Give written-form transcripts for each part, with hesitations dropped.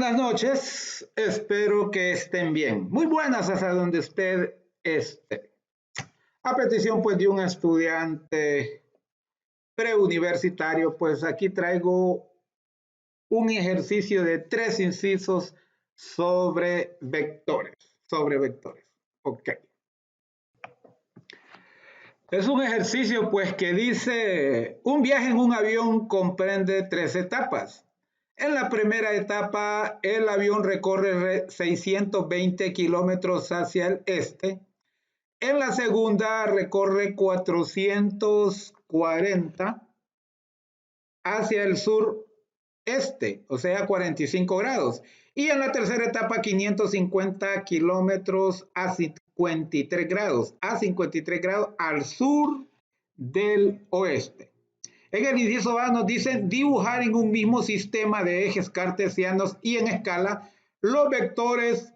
buenas noches, espero que estén bien. Muy buenas hasta donde usted esté. A petición pues de un estudiante preuniversitario, pues aquí traigo un ejercicio de 3 incisos sobre vectores. Ok. Es un ejercicio pues que dice, un viaje en un avión comprende 3 etapas. En la primera etapa, el avión recorre 620 kilómetros hacia el este. En la segunda, recorre 440 hacia el sureste, o sea, 45 grados. Y en la tercera etapa, 550 kilómetros a 53 grados, al sur del oeste. En el inciso A nos dicen dibujar en un mismo sistema de ejes cartesianos y en escala los vectores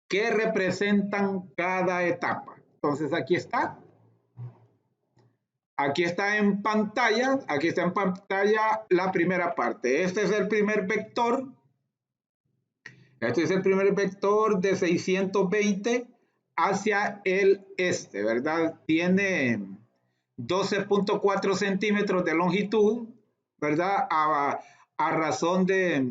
que representan cada etapa. Entonces aquí está en pantalla, la primera parte. Este es el primer vector. Este es el primer vector de 620 hacia el este, ¿verdad? Tiene 12.4 centímetros de longitud, ¿verdad? A razón de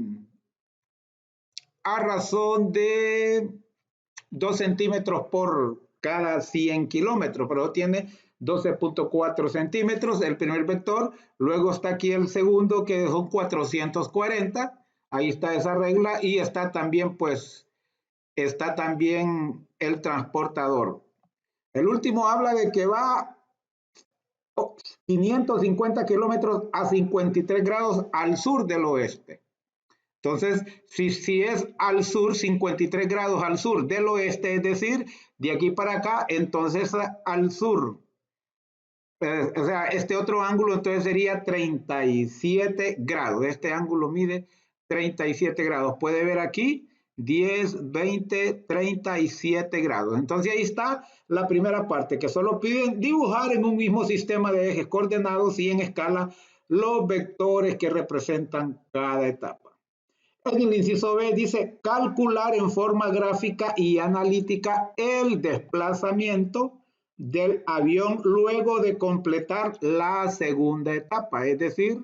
2 centímetros por cada 100 kilómetros, pero tiene 12.4 centímetros el primer vector. Luego está aquí el segundo, que son 440. Ahí está esa regla y está también, el transportador. El último habla de que va 550 kilómetros a 53 grados al sur del oeste. Entonces, si es al sur, 53 grados al sur del oeste, es decir, de aquí para acá, entonces al sur, o sea, este otro ángulo entonces sería 37 grados. Este ángulo mide 37 grados. Puede ver aquí 10, 20, 37 grados. Entonces ahí está la primera parte, que solo piden dibujar en un mismo sistema de ejes coordenados y en escala los vectores que representan cada etapa. En el inciso B dice calcular en forma gráfica y analítica el desplazamiento del avión luego de completar la segunda etapa. Es decir,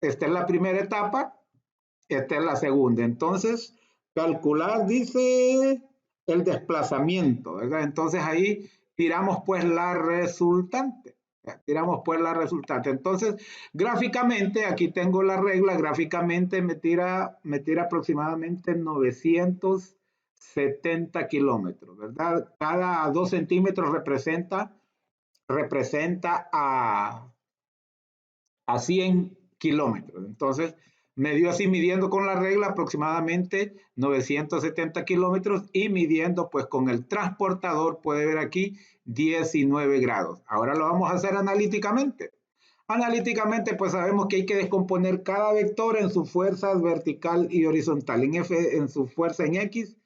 esta es la primera etapa, esta es la segunda. Entonces, calcular dice el desplazamiento, ¿verdad? Entonces ahí tiramos pues la resultante. Entonces, gráficamente, aquí tengo la regla, gráficamente me tira aproximadamente 970 kilómetros, ¿verdad? Cada 2 centímetros representa a 100 kilómetros. Entonces, me dio así midiendo con la regla aproximadamente 970 kilómetros y midiendo pues con el transportador, puede ver aquí 19 grados. Ahora lo vamos a hacer analíticamente. Analíticamente pues sabemos que hay que descomponer cada vector en sus fuerzas vertical y horizontal, en su fuerza en X.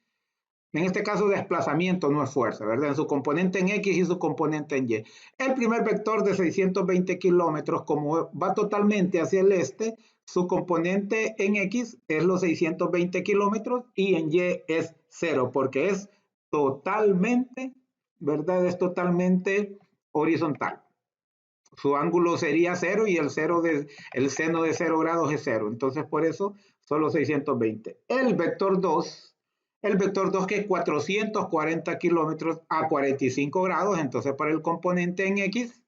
En este caso, desplazamiento no es fuerza, ¿verdad? En su componente en X y su componente en Y. El primer vector de 620 kilómetros, como va totalmente hacia el este, su componente en X es los 620 kilómetros y en Y es 0, porque es totalmente, ¿verdad? Es totalmente horizontal. Su ángulo sería 0 y el seno de 0 grados es 0. Entonces, por eso, solo 620. El vector 2 que es 440 kilómetros a 45 grados, entonces para el componente en X,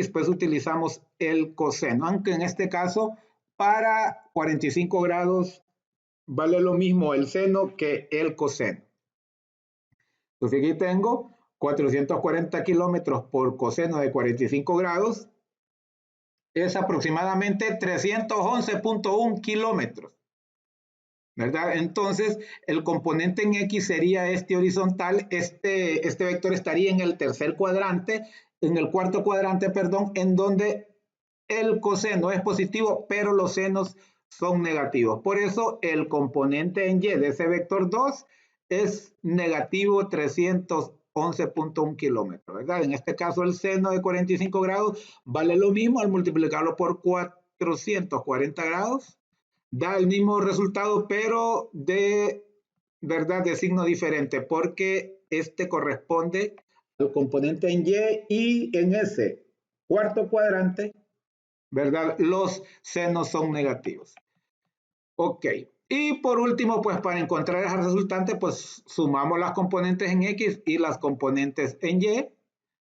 pues utilizamos el coseno, aunque en este caso para 45 grados vale lo mismo el seno que el coseno. Entonces aquí tengo 440 kilómetros por coseno de 45 grados, es aproximadamente 311.1 kilómetros. ¿Verdad? Entonces, el componente en X sería este horizontal, este vector estaría en el cuarto cuadrante, perdón, en donde el coseno es positivo, pero los senos son negativos. Por eso, el componente en Y de ese vector 2 es negativo 311.1 kilómetros, ¿verdad? En este caso, el seno de 45 grados vale lo mismo al multiplicarlo por 4 440 grados, da el mismo resultado, pero de verdad de signo diferente, porque este corresponde al componente en Y y en ese cuarto cuadrante, ¿verdad? Los senos son negativos. Ok. Y por último, pues para encontrar el resultante, pues sumamos las componentes en X y las componentes en Y.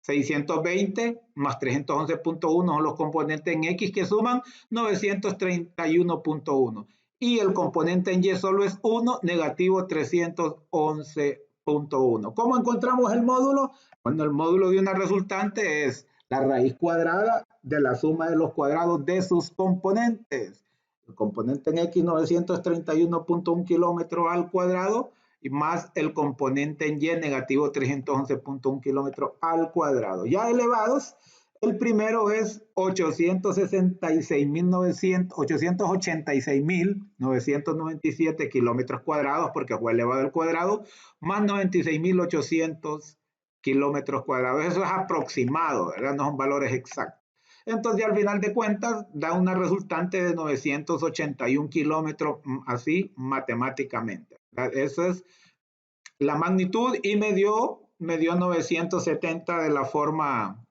620 más 311.1 son los componentes en X que suman 931.1. Y el componente en Y solo es 1, negativo 311.1. ¿Cómo encontramos el módulo? Bueno, el módulo de una resultante es la raíz cuadrada de la suma de los cuadrados de sus componentes. El componente en X 931.1 kilómetros al cuadrado y más el componente en Y negativo 311.1 kilómetros al cuadrado. Ya elevados, el primero es 886.997 kilómetros cuadrados porque fue elevado al cuadrado, más 96.800 kilómetros cuadrados. Eso es aproximado, ¿verdad? No son valores exactos. Entonces, ya al final de cuentas, da una resultante de 981 kilómetros, así matemáticamente. Esa es la magnitud y me dio 970 de la forma,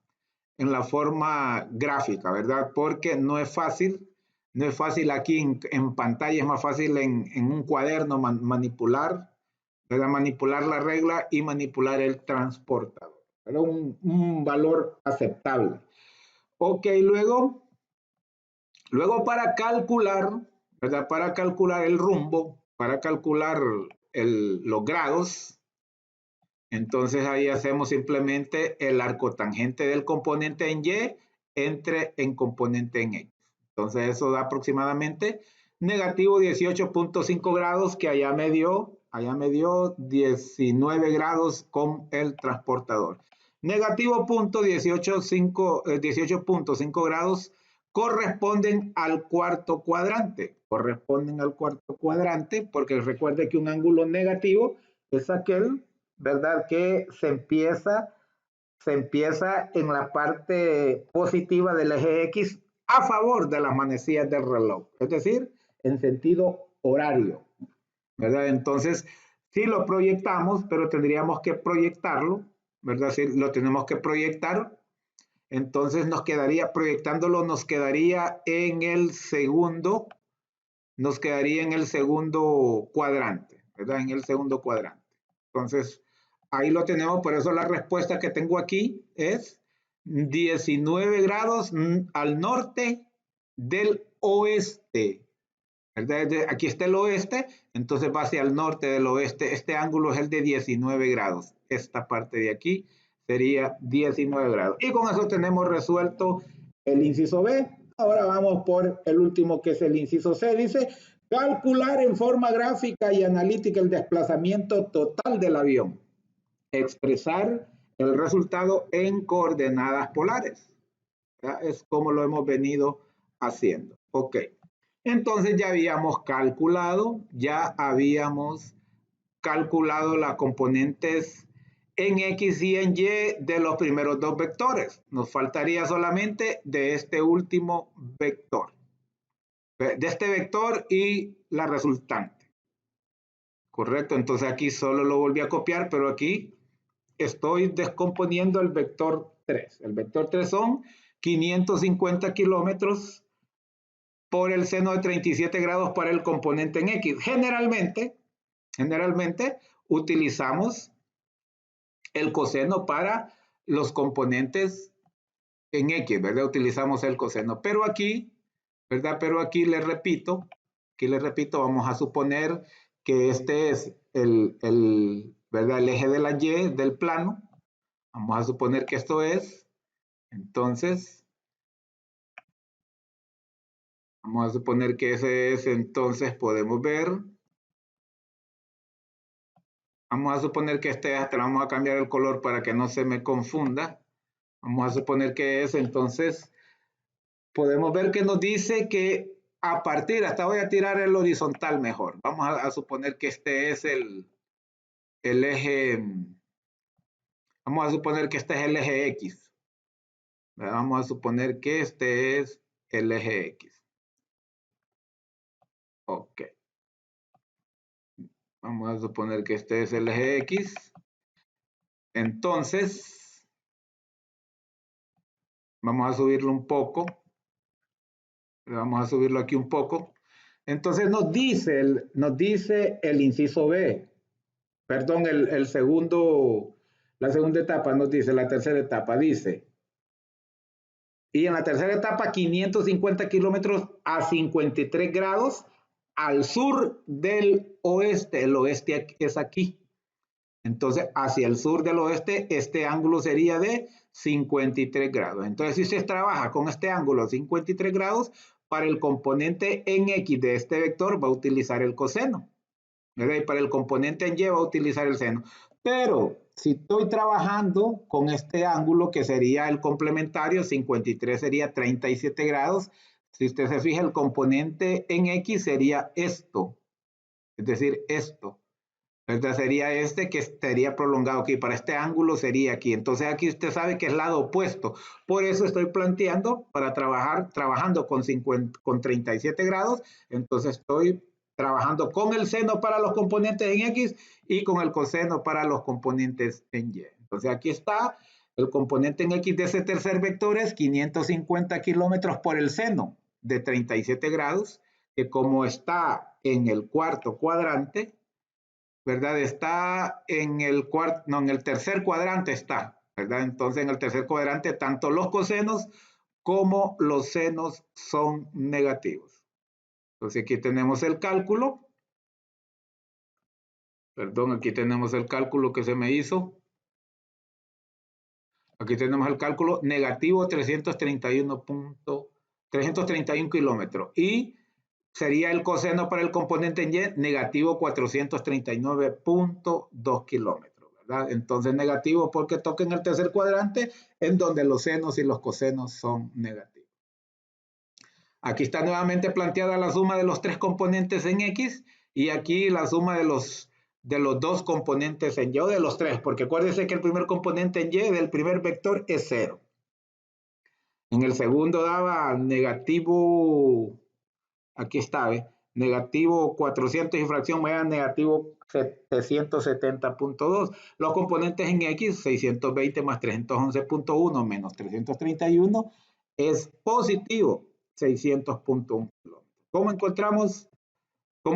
en la forma gráfica, ¿verdad? Porque no es fácil aquí en pantalla, es más fácil en un cuaderno manipular, ¿verdad? Manipular la regla y manipular el transportador. Era un valor aceptable. Ok, luego para calcular, ¿verdad? Para calcular el rumbo, para calcular los grados, entonces ahí hacemos simplemente el arco tangente del componente en Y entre en componente en X. Entonces eso da aproximadamente negativo 18.5 grados, que allá me dio 19 grados con el transportador. Negativo punto 18.5 grados corresponden al cuarto cuadrante. Corresponden al cuarto cuadrante porque recuerde que un ángulo negativo es aquel, ¿verdad? Que se empieza en la parte positiva del eje X a favor de las manecillas del reloj, es decir, en sentido horario, ¿verdad? Entonces, sí lo proyectamos, pero tendríamos que proyectarlo, ¿verdad? Sí, lo tenemos que proyectar, entonces proyectándolo, nos quedaría en el segundo cuadrante, ¿verdad? En el segundo cuadrante. Entonces, ahí lo tenemos, por eso la respuesta que tengo aquí es 19 grados al norte del oeste, ¿verdad? Aquí está el oeste, entonces va hacia el norte del oeste. Este ángulo es el de 19 grados. Esta parte de aquí sería 19 grados. Y con eso tenemos resuelto el inciso B. Ahora vamos por el último, que es el inciso C. Dice, calcular en forma gráfica y analítica el desplazamiento total del avión. Expresar el resultado en coordenadas polares. ¿Ya? Es como lo hemos venido haciendo. Ok. Entonces ya habíamos calculado las componentes en X y en Y de los primeros dos vectores. Nos faltaría solamente de este último vector. De este vector y la resultante. Correcto, entonces aquí solo lo volví a copiar, pero aquí estoy descomponiendo el vector 3. El vector 3 son 550 kilómetros por el seno de 37 grados para el componente en X. Generalmente utilizamos el coseno para los componentes en X, ¿verdad? Utilizamos el coseno. Pero aquí, ¿verdad? Pero aquí les repito, vamos a suponer que este es ¿verdad? El eje de la Y del plano. Vamos a suponer que esto es. Entonces, vamos a suponer que ese es. Entonces, podemos ver. Vamos a suponer que este, hasta vamos a cambiar el color para que no se me confunda. Vamos a suponer que es, entonces, podemos ver que nos dice que a partir, hasta voy a tirar el horizontal mejor. Vamos a suponer que este es el eje, vamos a suponer que este es el eje X. Vamos a suponer que este es el eje X. Ok. Vamos a suponer que este es el eje X. Entonces, vamos a subirlo un poco. Vamos a subirlo aquí un poco. Entonces nos dice el inciso B, perdón, la segunda etapa nos dice, la tercera etapa dice, y en la tercera etapa 550 kilómetros a 53 grados al sur del oeste. El oeste es aquí. Entonces, hacia el sur del oeste, este ángulo sería de 53 grados. Entonces, si se trabaja con este ángulo 53 grados, para el componente en X de este vector va a utilizar el coseno. ¿Verdad? Y para el componente en Y va a utilizar el seno. Pero si estoy trabajando con este ángulo que sería el complementario, 53 sería 37 grados. Si usted se fija, el componente en X sería esto. Es decir, esto. Entonces sería este que estaría prolongado aquí. Para este ángulo sería aquí. Entonces aquí usted sabe que es lado opuesto. Por eso estoy planteando para trabajando con 37 grados. Entonces estoy trabajando con el seno para los componentes en X y con el coseno para los componentes en Y. Entonces aquí está el componente en X de ese tercer vector es 550 kilómetros por el seno de 37 grados, que como está en el cuarto cuadrante, ¿verdad? Está en el en el tercer cuadrante está, ¿verdad? Entonces en el tercer cuadrante tanto los cosenos como los senos son negativos. Entonces aquí tenemos el cálculo, perdón, aquí tenemos el cálculo que se me hizo. Aquí tenemos el cálculo negativo 331 kilómetros y sería el coseno para el componente en Y negativo 439.2 kilómetros, ¿verdad? Entonces negativo porque toca en el tercer cuadrante en donde los senos y los cosenos son negativos. Aquí está nuevamente planteada la suma de los tres componentes en X y aquí la suma de los dos componentes en Y o de los tres, porque acuérdense que el primer componente en Y del primer vector es 0. En el segundo daba negativo, aquí está, ¿ve? Negativo 400 y fracción me da negativo 770.2. Los componentes en X, 620 más 311.1 menos 331, es positivo 600.1 kilómetros. ¿Cómo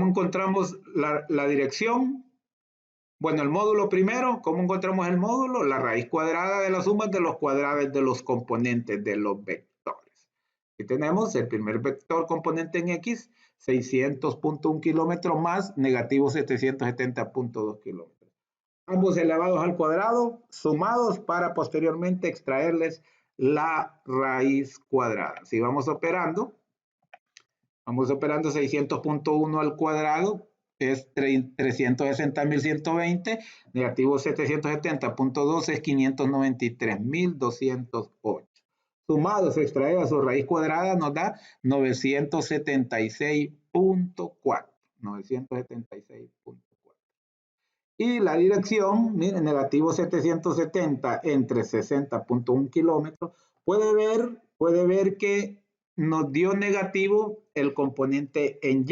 encontramos la dirección? Bueno, el módulo primero, ¿cómo encontramos el módulo? La raíz cuadrada de la suma de los cuadrados de los componentes de los vectores. Aquí tenemos el primer vector componente en X, 600.1 kilómetros más negativo 770.2 kilómetros. Ambos elevados al cuadrado, sumados para posteriormente extraerles la raíz cuadrada. Si vamos operando 600.1 al cuadrado, es 360.120, negativo 770.2 es 593.208. Sumados, extraído a su raíz cuadrada, nos da 976.4. 976.4. Y la dirección, miren, negativo 770 entre 60.1 kilómetros, puede ver que nos dio negativo el componente en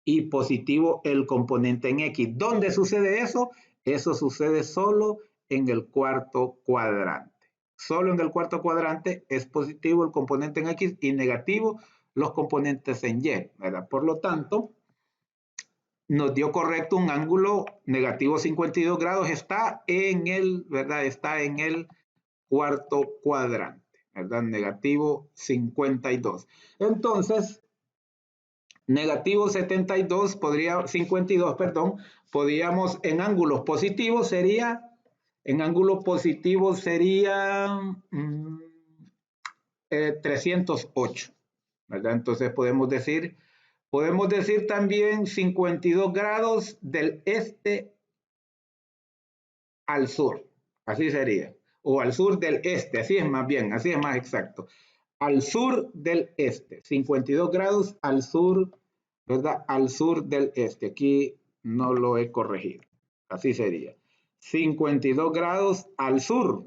y positivo el componente en X. ¿Dónde sucede eso? Eso sucede solo en el cuarto cuadrante. Solo en el cuarto cuadrante es positivo el componente en X y negativo los componentes en Y, ¿verdad? Por lo tanto, nos dio correcto un ángulo negativo 52 grados, está en el, ¿verdad? Está en el cuarto cuadrante, ¿verdad? Negativo 52. Entonces, negativo 72 52, perdón, podríamos en ángulos positivos sería, 308, ¿verdad? Entonces podemos decir también 52 grados del este al sur, así sería, o al sur del este, así es más bien, así es más exacto. Al sur del este, 52 grados al sur, ¿verdad? Al sur del este, aquí no lo he corregido, así sería. 52 grados al sur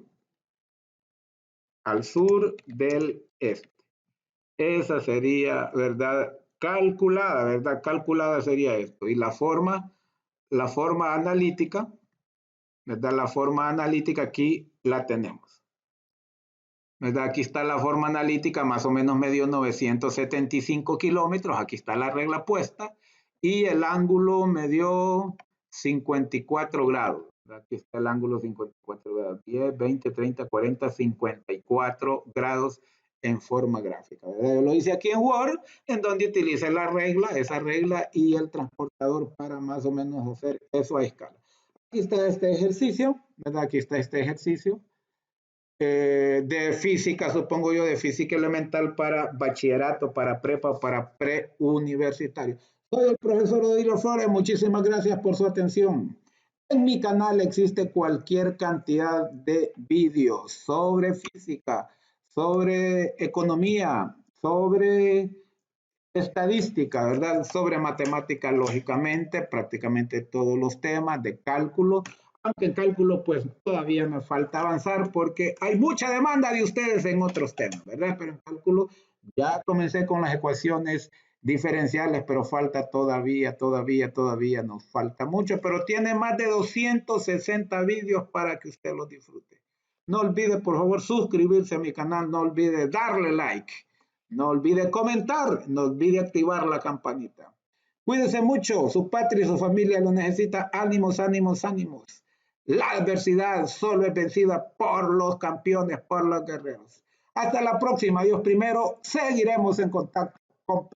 del este. Esa sería, ¿verdad? calculada, ¿verdad? Calculada sería esto. Y la forma analítica, ¿verdad? La forma analítica aquí la tenemos. ¿Verdad? Aquí está la forma analítica, más o menos me dio 975 kilómetros, aquí está la regla puesta, y el ángulo me dio 54 grados. Aquí está el ángulo 54 grados, 10, 20, 30, 40, 54 grados en forma gráfica. ¿Verdad? Yo lo hice aquí en Word, en donde utilicé esa regla y el transportador para más o menos hacer eso a escala. Aquí está este ejercicio, ¿verdad? Aquí está este ejercicio de física, supongo yo, de física elemental para bachillerato, para prepa, para preuniversitario. Soy el profesor Odilio Flores, muchísimas gracias por su atención. En mi canal existe cualquier cantidad de vídeos sobre física, sobre economía, sobre estadística, ¿verdad? Sobre matemática, lógicamente, prácticamente todos los temas de cálculo, aunque en cálculo pues todavía me falta avanzar porque hay mucha demanda de ustedes en otros temas, ¿verdad? Pero en cálculo ya comencé con las ecuaciones diferenciales, pero falta todavía nos falta mucho, pero tiene más de 260 vídeos para que usted los disfrute. No olvide, por favor, suscribirse a mi canal, no olvide darle like. No olvide comentar, no olvide activar la campanita. Cuídese mucho, su patria y su familia lo necesita. Ánimos, ánimos, ánimos. La adversidad solo es vencida por los campeones, por los guerreros. Hasta la próxima, Dios primero, seguiremos en contacto con